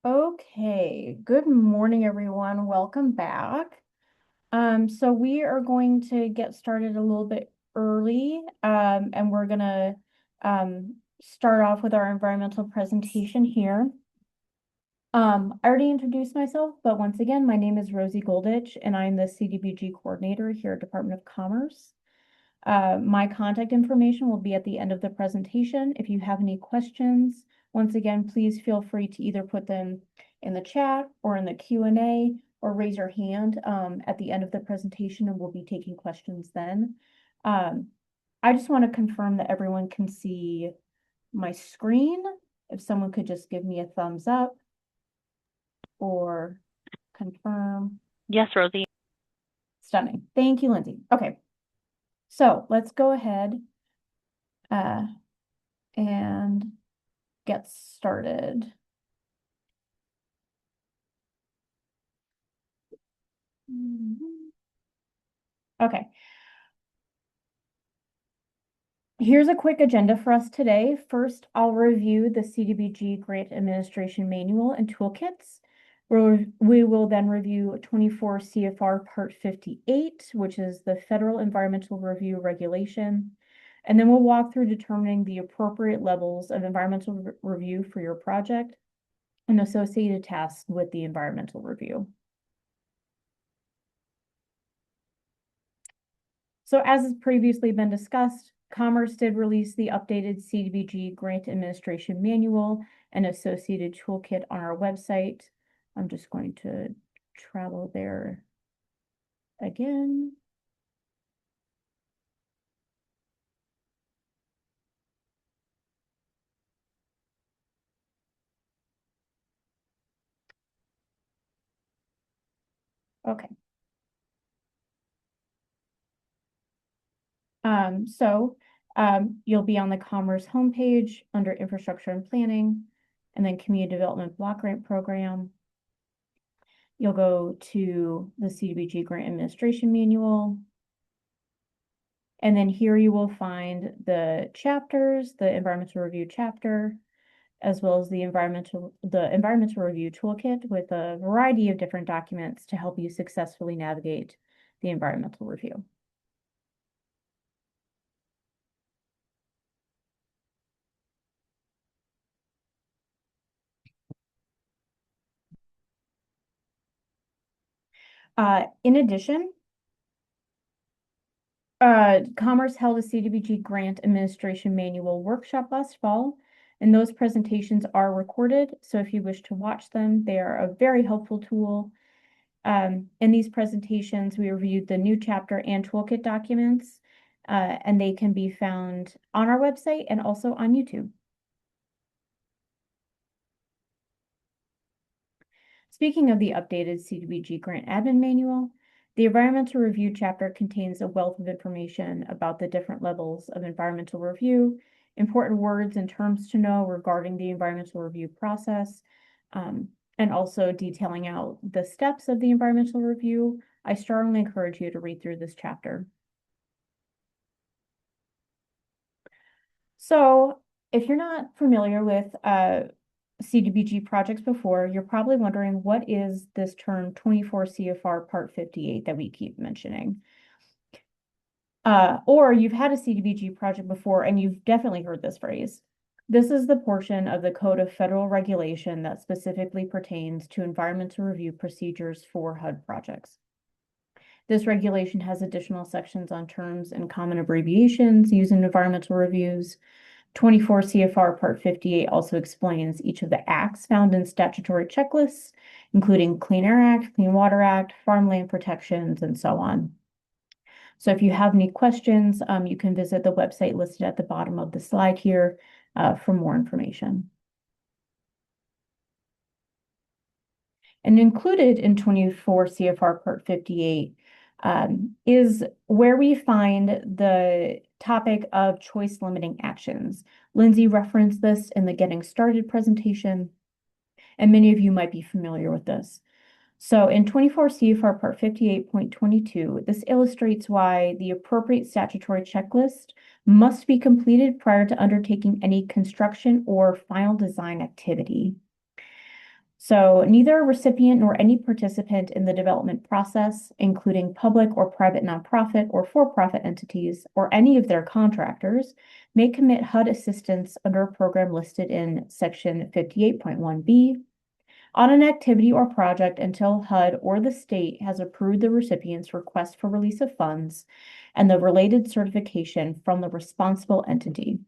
Okay, good morning, everyone. Welcome back. So we are going to get started a little bit early, and we're gonna start off with our environmental presentation here. I already introduced myself, but once again, my name is Rosie Golditch, and I'm the CDBG coordinator here at Department of Commerce. My contact information will be at the end of the presentation. If you have any questions, once again, please feel free to either put them in the chat or in the Q&A or raise your hand at the end of the presentation, and we'll be taking questions then. I just want to confirm that everyone can see my screen. If someone could just give me a thumbs up or confirm. Yes, Rosie. Stunning. Thank you, Lindsay. Okay, so let's go ahead and get started. Okay. Here's a quick agenda for us today. First, I'll review the CDBG Grant Administration Manual and Toolkits. We will then review 24 CFR Part 58, which is the Federal Environmental Review Regulation. And then we'll walk through determining the appropriate levels of environmental review for your project and associated tasks with the environmental review. So as has previously been discussed, Commerce did release the updated CDBG Grant Administration Manual and associated toolkit on our website. I'm just going to travel there again. Okay. You'll be on the Commerce homepage under Infrastructure and Planning, and then Community Development Block Grant Program. You'll go to the CDBG Grant Administration Manual. And then here you will find the chapters, the environmental review chapter, as well as the environmental review toolkit with a variety of different documents to help you successfully navigate the environmental review. In addition, Commerce held a CDBG Grant Administration Manual workshop last fall, and those presentations are recorded. So if you wish to watch them, they are a very helpful tool. In these presentations, we reviewed the new chapter and toolkit documents, and they can be found on our website and also on YouTube. Speaking of the updated CDBG Grant Admin Manual, the Environmental Review chapter contains a wealth of information about the different levels of environmental review, important words and terms to know regarding the environmental review process, and also detailing out the steps of the environmental review. I strongly encourage you to read through this chapter. So if you're not familiar with CDBG projects before, you're probably wondering what is this term 24 CFR Part 58 that we keep mentioning. Or you've had a CDBG project before and you've definitely heard this phrase. This is the portion of the Code of Federal Regulation that specifically pertains to environmental review procedures for HUD projects. This regulation has additional sections on terms and common abbreviations used in environmental reviews. 24 CFR Part 58 also explains each of the acts found in statutory checklists, including Clean Air Act, Clean Water Act, farmland protections, and so on. So if you have any questions, you can visit the website listed at the bottom of the slide here for more information. And included in 24 CFR Part 58 is where we find the topic of choice limiting actions. Lindsay referenced this in the Getting Started presentation, and many of you might be familiar with this. So in 24 CFR Part 58.22, this illustrates why the appropriate statutory checklist must be completed prior to undertaking any construction or final design activity. So neither a recipient nor any participant in the development process, including public or private nonprofit or for-profit entities, or any of their contractors, may commit HUD assistance under a program listed in Section 58.1B on an activity or project until HUD or the state has approved the recipient's request for release of funds and the related certification from the responsible entity.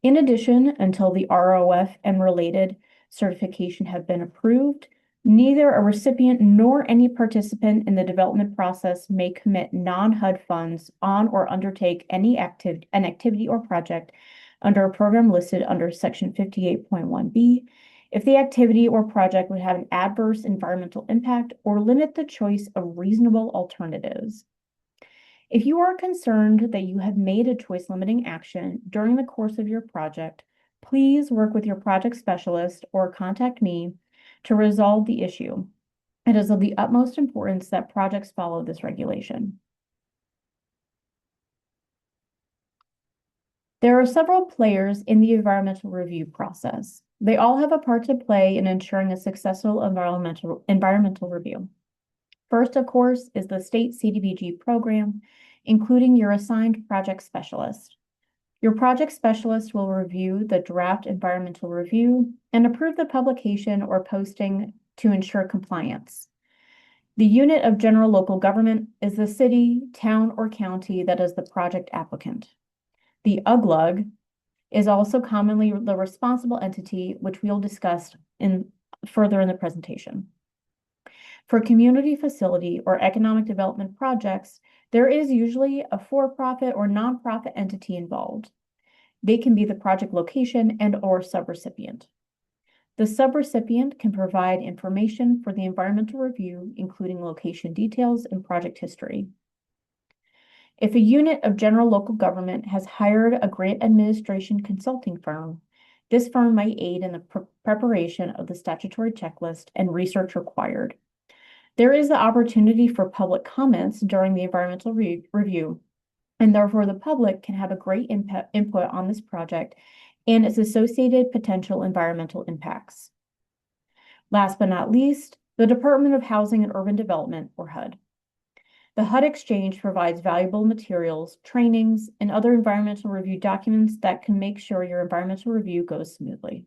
In addition, until the ROF and related certification have been approved, neither a recipient nor any participant in the development process may commit non-HUD funds on or undertake an activity or project under a program listed under Section 58.1B if the activity or project would have an adverse environmental impact or limit the choice of reasonable alternatives. If you are concerned that you have made a choice limiting action during the course of your project, please work with your project specialist or contact me to resolve the issue. It is of the utmost importance that projects follow this regulation. There are several players in the environmental review process. They all have a part to play in ensuring a successful environmental review. First, of course, is the state CDBG program, including your assigned project specialist. Your project specialist will review the draft environmental review and approve the publication or posting to ensure compliance. The unit of general local government is the city, town, or county that is the project applicant. The UGLUG is also commonly the responsible entity, which we'll discuss further in the presentation. For community facility or economic development projects, there is usually a for-profit or nonprofit entity involved. They can be the project location and/or subrecipient. The subrecipient can provide information for the environmental review, including location details and project history. If a unit of general local government has hired a grant administration consulting firm, this firm might aid in the preparation of the statutory checklist and research required. There is the opportunity for public comments during the environmental review, and therefore the public can have a great input on this project and its associated potential environmental impacts. Last but not least, the Department of Housing and Urban Development, or HUD. The HUD Exchange provides valuable materials, trainings, and other environmental review documents that can make sure your environmental review goes smoothly.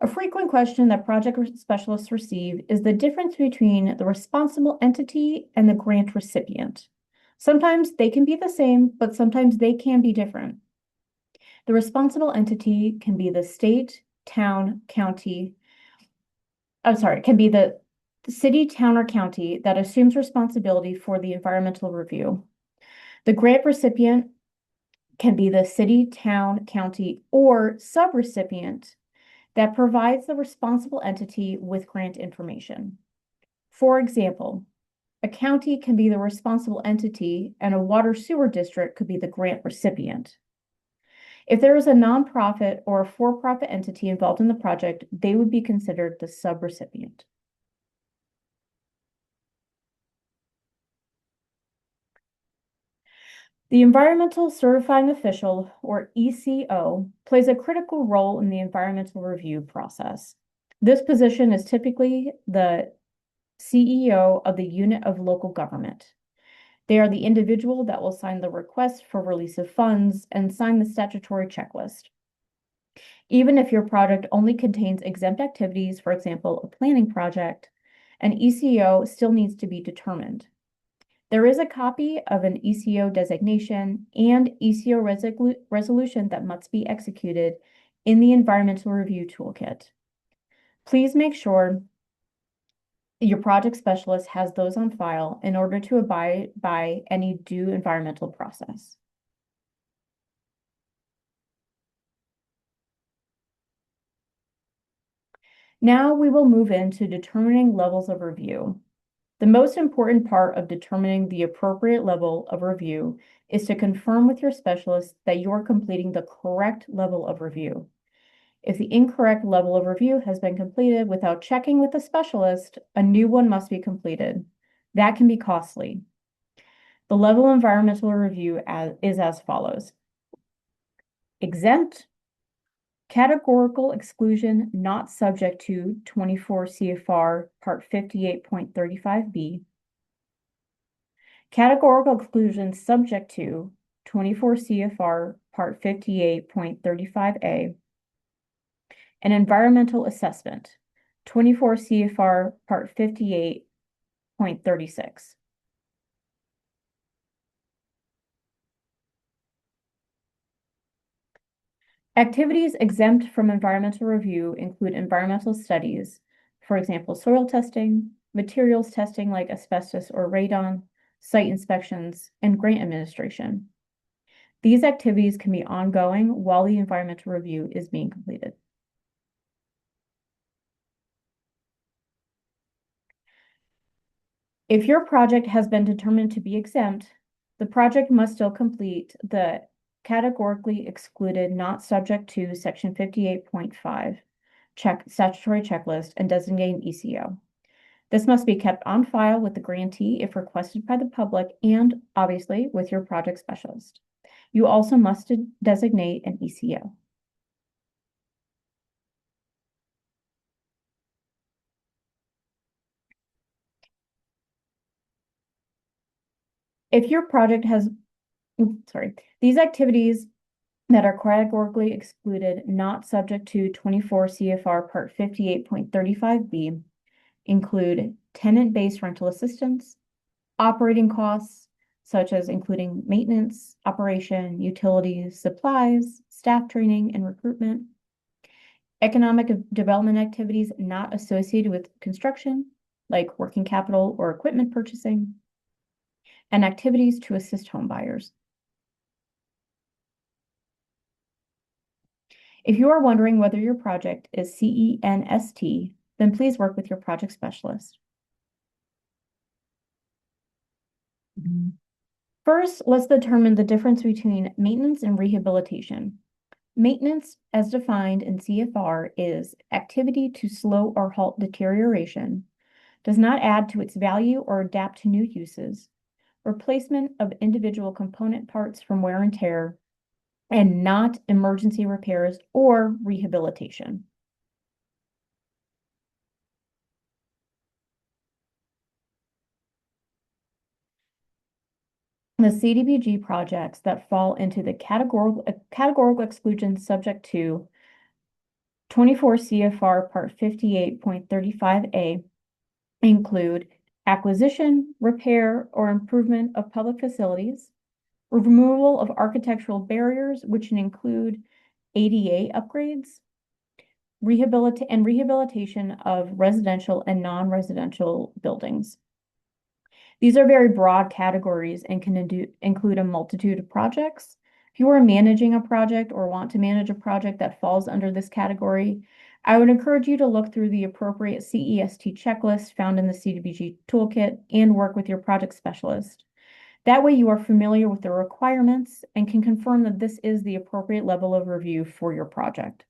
A frequent question that project specialists receive is the difference between the responsible entity and the grant recipient. Sometimes they can be the same, but sometimes they can be different. The responsible entity can be the state, town, county. Can be the city, town, or county that assumes responsibility for the environmental review. The grant recipient can be the city, town, county, or subrecipient that provides the responsible entity with grant information. For example, a county can be the responsible entity and a water sewer district could be the grant recipient. If there is a nonprofit or a for-profit entity involved in the project, they would be considered the subrecipient. The Environmental Certifying Official, or ECO, plays a critical role in the environmental review process. This position is typically the CEO of the unit of local government. They are the individual that will sign the request for release of funds and sign the statutory checklist. Even if your project only contains exempt activities, for example, a planning project, an ECO still needs to be determined. There is a copy of an ECO designation and ECO resolution that must be executed in the Environmental Review Toolkit. Please make sure your project specialist has those on file in order to abide by any due environmental process. Now we will move into determining levels of review. The most important part of determining the appropriate level of review is to confirm with your specialist that you are completing the correct level of review. If the incorrect level of review has been completed without checking with the specialist, a new one must be completed. That can be costly. The level of environmental review is as follows. Exempt, categorical exclusion not subject to 24 CFR Part 58.35B. Categorical exclusion subject to 24 CFR Part 58.35A. An environmental assessment, 24 CFR Part 58.36. Activities exempt from environmental review include environmental studies, for example, soil testing, materials testing like asbestos or radon, site inspections, and grant administration. These activities can be ongoing while the environmental review is being completed. If your project has been determined to be exempt, the project must still complete the categorically excluded, not subject to Section 58.5 statutory checklist and designate an ECO. This must be kept on file with the grantee if requested by the public and obviously with your project specialist. You also must designate an ECO. If your project has, these activities that are categorically excluded, not subject to 24 CFR Part 58.35B, include tenant-based rental assistance, operating costs, such as including maintenance, operation, utilities, supplies, staff training, and recruitment, economic development activities not associated with construction, like working capital or equipment purchasing, and activities to assist home buyers. If you are wondering whether your project is CENST, then please work with your project specialist. First, let's determine the difference between maintenance and rehabilitation. Maintenance, as defined in CFR, is activity to slow or halt deterioration, does not add to its value or adapt to new uses, replacement of individual component parts from wear and tear, and not emergency repairs or rehabilitation. The CDBG projects that fall into the categorical exclusion subject to 24 CFR Part 58.35A include acquisition, repair, or improvement of public facilities, removal of architectural barriers, which include ADA upgrades, rehabilitation of residential and non-residential buildings. These are very broad categories and can include a multitude of projects. If you are managing a project or want to manage a project that falls under this category, I would encourage you to look through the appropriate CEST checklist found in the CDBG toolkit and work with your project specialist. That way you are familiar with the requirements and can confirm that this is the appropriate level of review for your project.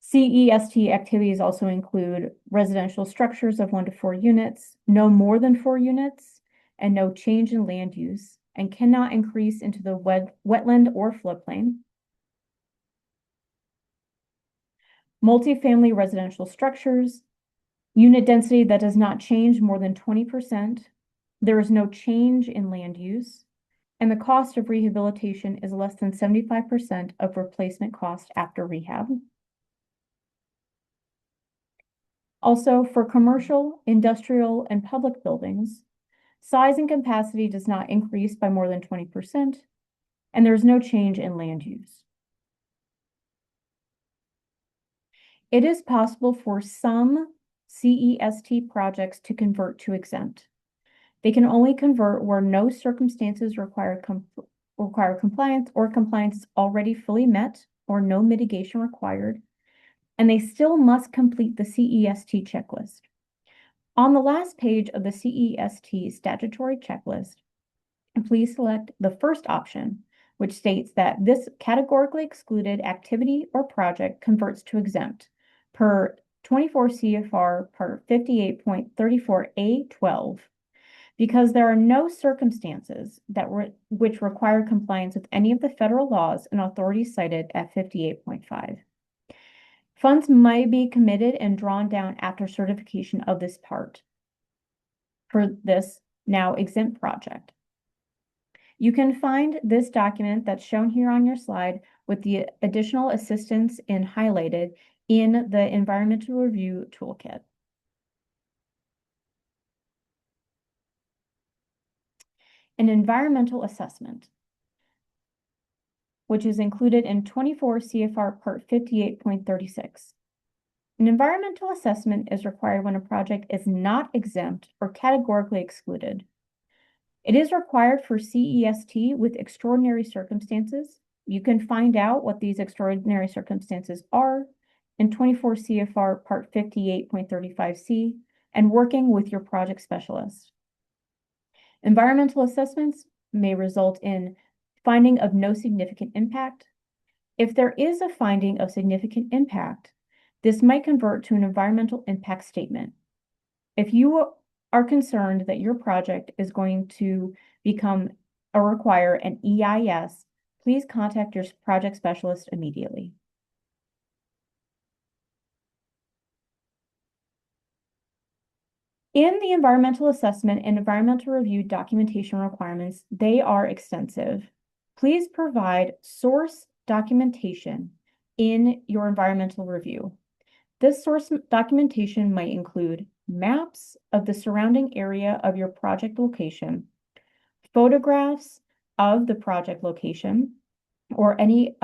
CEST activities also include residential structures of 1 to 4 units, no more than 4 units, and no change in land use, and cannot increase into the wetland or floodplain. Multifamily residential structures, unit density that does not change more than 20%. There is no change in land use, and the cost of rehabilitation is less than 75% of replacement cost after rehab. Also, for commercial, industrial, and public buildings, size and capacity does not increase by more than 20%, and there's no change in land use. It is possible for some CEST projects to convert to exempt. They can only convert where no circumstances require compliance or compliance is already fully met or no mitigation required, and they still must complete the CEST checklist. On the last page of the CEST statutory checklist, please select the first option, which states that this categorically excluded activity or project converts to exempt per 24 CFR Part 58.34A12, because there are no circumstances which require compliance with any of the federal laws and authorities cited at 58.5. Funds may be committed and drawn down after certification of this part for this now exempt project. You can find this document that's shown here on your slide with the additional assistance in highlighted in the Environmental Review Toolkit. An environmental assessment, which is included in 24 CFR Part 58.36. An environmental assessment is required when a project is not exempt or categorically excluded. It is required for CEST with extraordinary circumstances. You can find out what these extraordinary circumstances are in 24 CFR Part 58.35C and working with your project specialist. Environmental assessments may result in finding of no significant impact. If there is a finding of significant impact, this might convert to an environmental impact statement. If you are concerned that your project is going to become or require an EIS, please contact your project specialist immediately. In the environmental assessment and environmental review documentation requirements, they are extensive. Please provide source documentation in your environmental review. This source documentation might include maps of the surrounding area of your project location, photographs of the project location, or any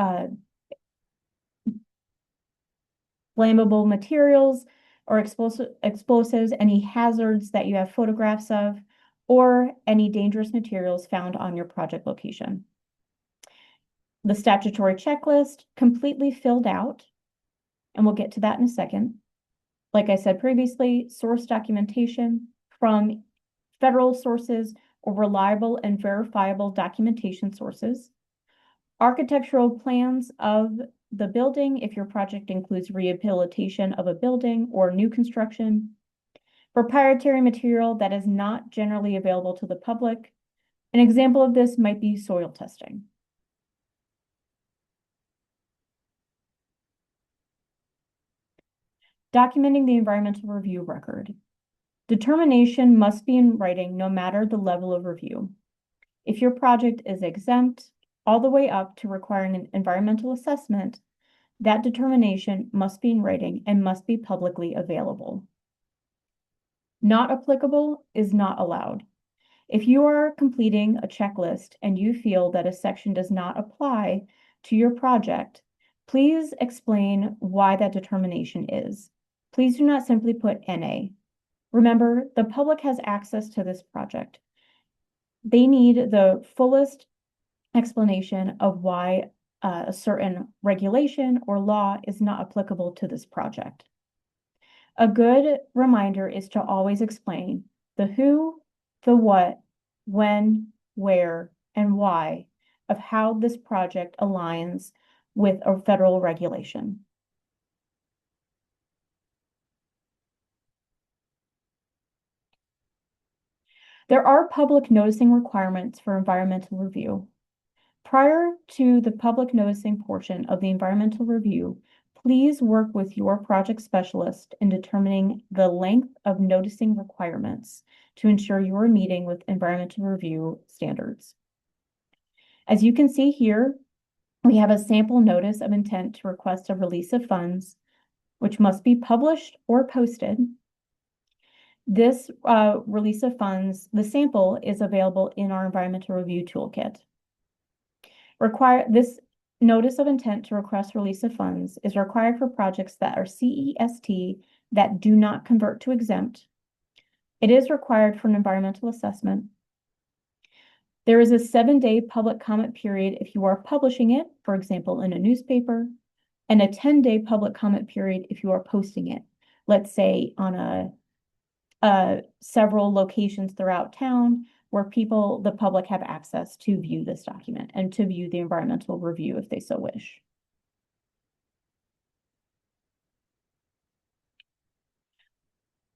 flammable materials or explosives, any hazards that you have photographs of, or any dangerous materials found on your project location. The statutory checklist completely filled out, and we'll get to that in a second. Like I said previously, source documentation from federal sources or reliable and verifiable documentation sources. Architectural plans of the building if your project includes rehabilitation of a building or new construction. Proprietary material that is not generally available to the public. An example of this might be soil testing. Documenting the environmental review record. Determination must be in writing no matter the level of review. If your project is exempt all the way up to requiring an environmental assessment, that determination must be in writing and must be publicly available. Not applicable is not allowed. If you are completing a checklist and you feel that a section does not apply to your project, please explain why that determination is. Please do not simply put NA. Remember, the public has access to this project. They need the fullest explanation of why a certain regulation or law is not applicable to this project. A good reminder is to always explain the who, the what, when, where, and why of how this project aligns with a federal regulation. There are public noticing requirements for environmental review. Prior to the public noticing portion of the environmental review, please work with your project specialist in determining the length of noticing requirements to ensure you are meeting with environmental review standards. As you can see here, we have a sample notice of intent to request a release of funds, which must be published or posted. This release of funds, the sample is available in our environmental review toolkit. This notice of intent to request release of funds is required for projects that are CEST that do not convert to exempt. It is required for an environmental assessment. There is a 7-day public comment period if you are publishing it, for example, in a newspaper, and a 10-day public comment period if you are posting it, let's say on several locations throughout town where the public have access to view this document and to view the environmental review if they so wish.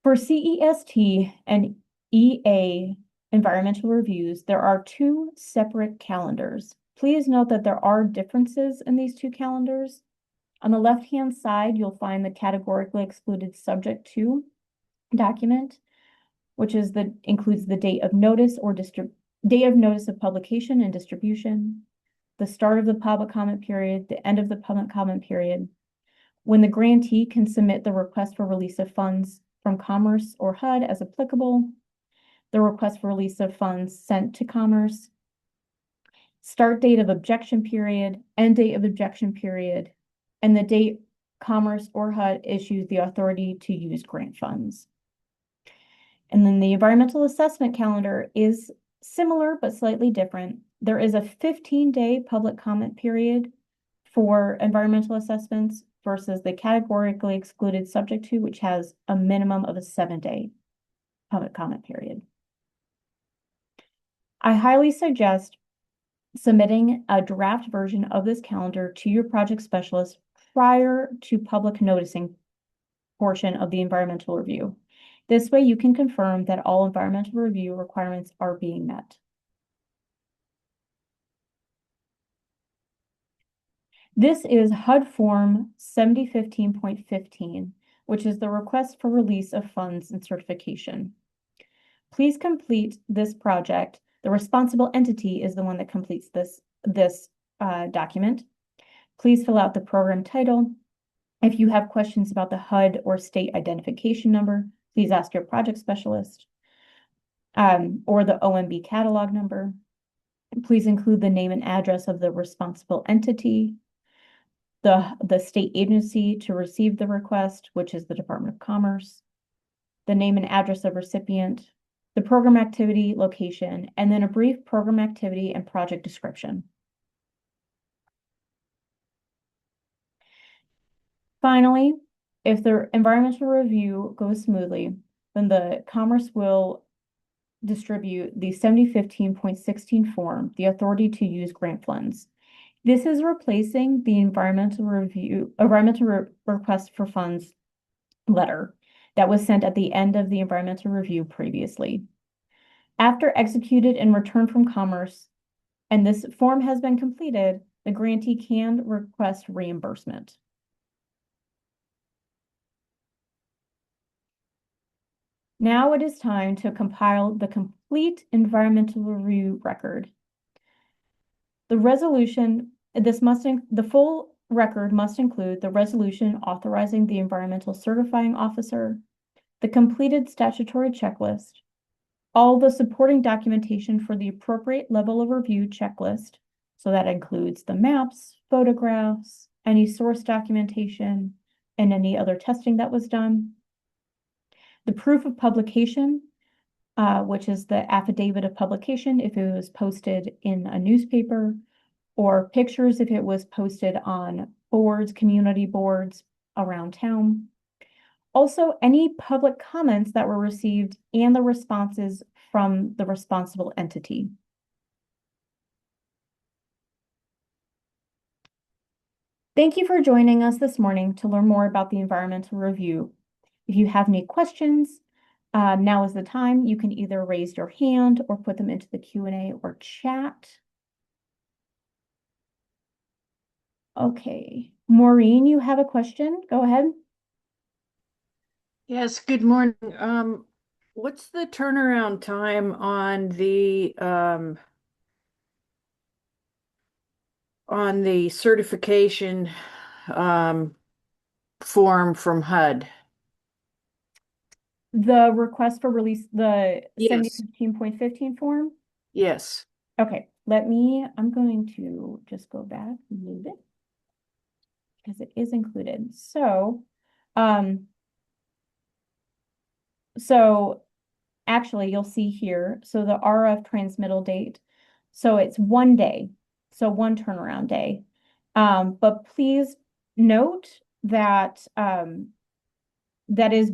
For CEST and EA environmental reviews, there are two separate calendars. Please note that there are differences in these two calendars. On the left-hand side, you'll find the categorically excluded subject to document, which includes the date of notice of publication and distribution, the start of the public comment period, the end of the public comment period, when the grantee can submit the request for release of funds from Commerce or HUD as applicable, the request for release of funds sent to Commerce, start date of objection period, end date of objection period, and the date Commerce or HUD issues the authority to use grant funds. And then the environmental assessment calendar is similar but slightly different. There is a 15-day public comment period for environmental assessments versus the categorically excluded subject to, which has a minimum of a 7-day public comment period. I highly suggest submitting a draft version of this calendar to your project specialist prior to public noticing portion of the environmental review. This way you can confirm that all environmental review requirements are being met. This is HUD Form 7015.15, which is the request for release of funds and certification. Please complete this project. The responsible entity is the one that completes this document. Please fill out the program title. If you have questions about the HUD or state identification number, please ask your project specialist, or the OMB catalog number. Please include the name and address of the responsible entity, the state agency to receive the request, which is the Department of Commerce, the name and address of recipient, the program activity location, and then a brief program activity and project description. Finally, if the environmental review goes smoothly, then the Commerce will distribute the 7015.16 form, the authority to use grant funds. This is replacing the environmental request for funds letter that was sent at the end of the environmental review previously. After executed and returned from Commerce, and this form has been completed, the grantee can request reimbursement. Now it is time to compile the complete environmental review record. The full record must include the resolution authorizing the environmental certifying officer, the completed statutory checklist, all the supporting documentation for the appropriate level of review checklist. So that includes the maps, photographs, any source documentation, and any other testing that was done. The proof of publication, which is the affidavit of publication if it was posted in a newspaper, or pictures if it was posted on boards, community boards around town. Also, any public comments that were received and the responses from the responsible entity. Thank you for joining us this morning to learn more about the environmental review. If you have any questions, now is the time. You can either raise your hand or put them into the Q&A or chat. Okay, Maureen, you have a question? Go ahead. Yes, good morning. What's the turnaround time on the certification form from HUD? The request for release, the Yes. 7015.15 form? Yes. Okay, I'm going to just go back and move it because it is included. So actually you'll see here, so the RF transmittal date, so it's 1 day, so 1 turnaround day. But please note that that is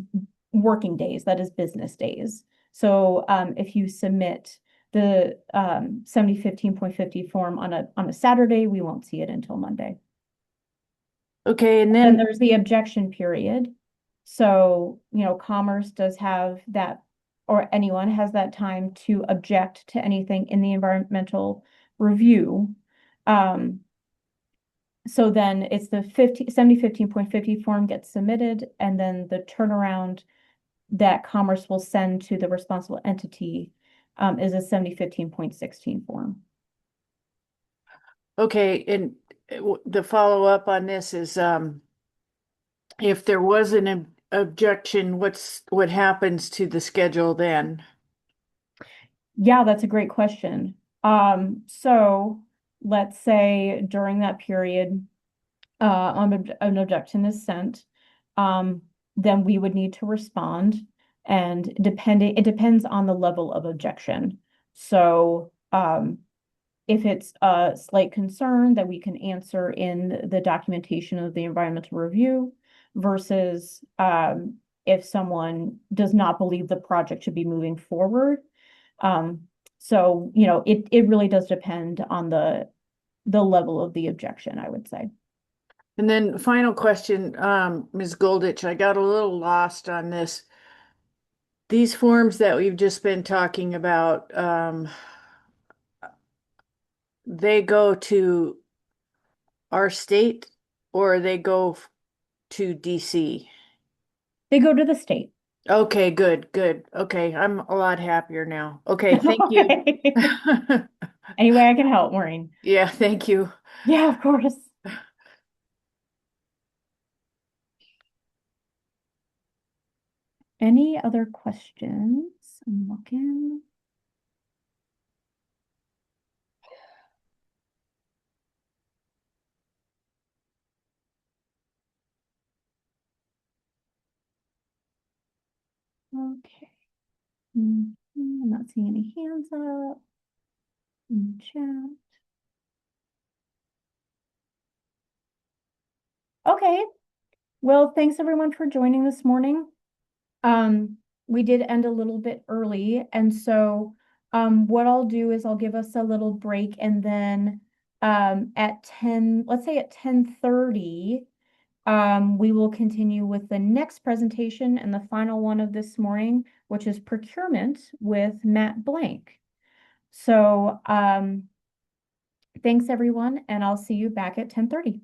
working days, that is business days. So if you submit the 7015.50 form on a Saturday, we won't see it until Monday. Okay, and Then then there's the objection period. So, Commerce does have that, or anyone has that time to object to anything in the environmental review. Um, so then it's the 7015.50 form gets submitted, and then the turnaround that Commerce will send to the responsible entity is a 7015.16 form. Okay, and the follow-up on this is if there was an objection, what happens to the schedule then? Yeah, that's a great question. So let's say during that period, an objection is sent, um, then we would need to respond. And it depends on the level of objection. So, if it's a slight concern that we can answer in the documentation of the environmental review versus if someone does not believe the project should be moving forward. Um, so, it really does depend on the level of the objection, I would say. And then final question, Ms. Golditch, I got a little lost on this. These forms that we've just been talking about, they go to our state or they go to DC? They go to the state. Okay, good, good. Okay, I'm a lot happier now. Okay, thank you. Okay. Any way I can help, Maureen. Yeah, thank you. Yeah, of course. Any other questions? I'm looking. Okay. I'm not seeing any hands up in the chat. Okay. Well, thanks everyone for joining this morning. We did end a little bit early, and so what I'll do is I'll give us a little break, and then at 10, let's say at 10:30, we will continue with the next presentation and the final one of this morning, which is procurement with Matt Blank. So thanks everyone, and I'll see you back at 10:30.